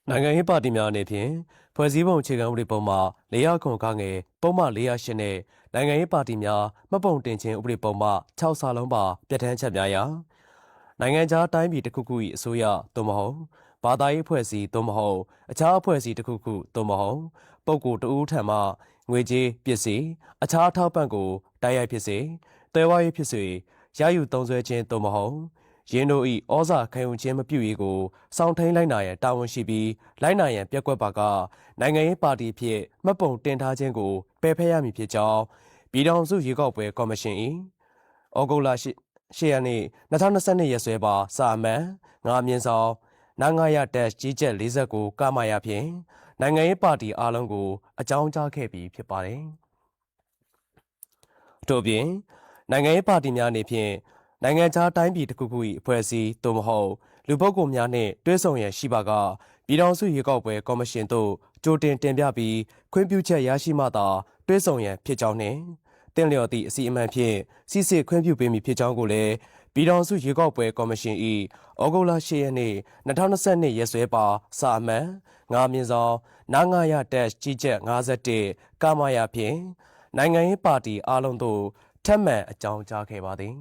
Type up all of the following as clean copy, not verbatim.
နိုင်ငံရေးပါတီများအနေဖြင့်ဖွဲ့စည်းပုံအခြေခံဥပဒေပုံမှ400ခုခငယ်ပုံမှ408နဲ့နိုင်ငံရေးပါတီများမှတ်ပုံတင်ခြင်းဥပဒေပုံမှ6စာလုံးပါပြဋ္ဌာန်းချက်များရာနိုင်ငံခြားတိုင်းပြည်တစ်ခုခု၏အစိုးရသို့မဟုတ်ဘာသာရေးဖွဲ့စည်းသို့မဟုတ်အခြားအဖွဲ့အစည်းတစ်ခုခုသို့မဟုတ်ပုဂ္ဂိုလ်တဦးထံမှငွေကြေးပစ္စည်းအခြားထောက်ပံ့ကိုတိုက်ရိုက်ဖြစ်စေတွဲဝါရေးဖြစ်စေရယူသုံးစွဲခြင်းသို့မဟုတ်ယင်းတို့၏ဩဇာခံယူခြင်းမပြုရေးကိုစောင့်ထိန်လိုက်နာရန်တာဝန်ရှိပြီးလိုက်နာရန်ပျက်ကွက်ပါကနိုင်ငံရေးပါတီဖြင့်မှတ်ပုံတင်ထားခြင်းကိုပယ်ဖျက်ရမည်ဖြစ်ကြောင်းပြည်ထောင်စုရွေးကောက်ပွဲကော်မရှင်၏ဩဂုတ်လ8ရက်နေ့2022ရက်စွဲပါစာအမှန်9မြင်းဆောင်နာငါရတက်ကြီးကျက်49ကမာယာဖြင့်နိုင်ငံရေးပါတီအားလုံးကိုအကြောင်းကြားခဲ့ပြီးဖြစ်ပါတယ်။ထို့ပြင်နိုင်ငံရေးပါတီများအနေဖြင့်နိုင်ငံခြားတိုင်းပြည်တစ်ခုခု၏အဖွဲ့အစည်းသို့မဟုတ်လူပုဂ္ဂိုလ်များနှင့်တွဲဆုံရန်ရှိပါကပြည်ထောင်စုရွေးကောက်ပွဲကော်မရှင်သို့ကြိုတင်တင်ပြပြီးခွင့်ပြုချက်ရရှိမှသာတွဲဆုံရန်ဖြစ်ကြောင်းနှင့်တင်လျော်သည့်အစီအမံဖြင့်စစ်စစ်ခွင့်ပြုပေးမည်ဖြစ်ကြောင်းကိုလည်းပြည်ထောင်စုရွေးကောက်ပွဲကော်မရှင်၏ဩဂုတ်လ10ရက်နေ့2022ရက်စွဲပါစာအမှန်9မြင်းဆောင်နာငါရတက်ကြီးကျက်51ကမာယာဖြင့်နိုင်ငံရေးပါတီအားလုံးသို့ထပ်မံအကြောင်းကြားခဲ့ပါသည်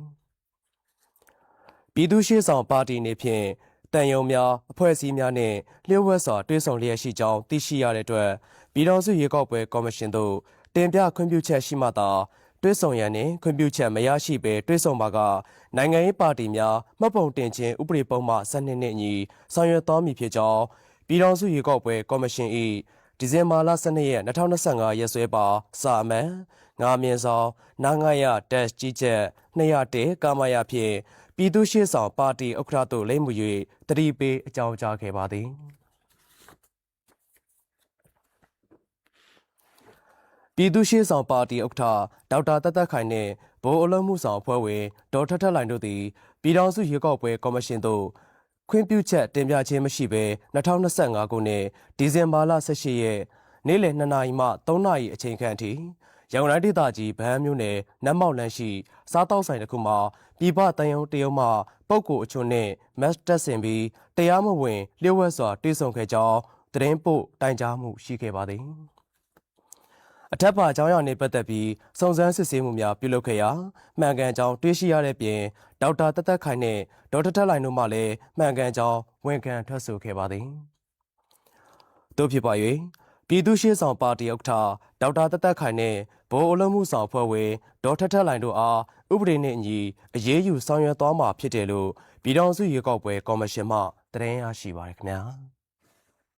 ပြည်သူ့ရှေ့ဆောင်ပါတီအနေဖြင့်တန်ယုံများအဖွဲ့အစည်းများနှင့်လျှို့ဝှက်စွာတွဲဆုံလျက်ရှိကြောင်းသိရှိရတဲ့အတွက်ပြည်ထောင်စုရွေးကောက်ပွဲကော်မရှင်သို့တင်ပြခွင့်ပြုချက်ရှိမှသာတွဲဆုံရန်နှင့်ခွင့်ပြုချက်မရရှိဘဲတွဲဆုံပါကနိုင်ငံရေးပါတီများမှတ်ပုံတင်ခြင်းဥပဒေပုံမှ12နှစ်အညီဆောင်ရွက်သွားမည်ဖြစ်ကြောင်းပြည်ထောင်စုရွေးကောက်ပွဲကော်မရှင်၏ဒီဇင်ဘာလ12ရက်2025ရက်စွဲပါစာအမှန်9မြင်းဆောင်နာငါရတက်ကြီးကျက်201ကမာယာဖြင့်ပြည်သူ့ရှေ့ဆောင်ပါတီဥက္ကဋ္ဌတို့လိမ့်မှု၍တတိပေးအကြောင်းကြားခဲ့ပါသည်ပြည်သူ့ရှေ့ဆောင်ပါတီဥက္ကဋ္ဌဒေါက်တာတသက်ခိုင်နှင့်ဗိုလ်အလုံးမှုဆောင်အဖွဲ့ဝင်ဒေါ်ထထလှိုင်တို့သည်ပြည်ထောင်စုရွေးကောက်ပွဲကော်မရှင်သို့ခွင့်ပြုချက်တင်ပြခြင်းမရှိဘဲ2025ခုနှစ်ဒီဇင်ဘာလ18ရက်နေ့လယ်2နာရီမှ3နာရီအချိန်ခန့်အထိရန်ကုန်တိုင်းဒေသကြီးဗဟန်းမြို့နယ်နတ်မောက်လမ်းရှိစားတောက်ဆိုင်တစ်ခုမှာပြည်ပတန်ယုံတရုံမှပုဂ္ဂိုလ်အချို့နှင့်မတ်တက်ဆင်ပြီးတရားမဝင်လျှို့ဝှက်စွာတွေ့ဆုံခဲ့ကြောင်းသတင်းပို့တိုင်ကြားမှုရှိခဲ့ပါသည်အထက်ပါအကြောင်းအရာနှင့်ပတ်သက်ပြီးစုံစမ်းစစ်ဆေးမှုများပြုလုပ်ခဲ့ရာမှန်ကန်ကြောင်းတွေ့ရှိရတဲ့ပြင်ဒေါက်တာတသက်ခိုင်နှင့်ဒေါက်တာထက်လှိုင်တို့မှလည်းမှန်ကန်ကြောင်းဝန်ခံထွက်ဆိုခဲ့ပါသည်တို့ဖြစ်ပါ၍ပြည်သူ့ရှေ့ဆောင်ပါတီဥက္ကဋ္ဌဒေါက်တာတသက်ခိုင်နှင့်ဗိုလ်အလုံးမှုဆောင်ဖွဲ့ဝင်ဒေါ်ထထလှိုင်တို့အားဥပဒေနှင့်အညီအရေးယူဆောင်ရွက်သွားမှာဖြစ်တယ်လို့ပြည်ထောင်စုရွေးကောက်ပွဲကော်မရှင်မှသတင်းရရှိပါရခင်ဗျာ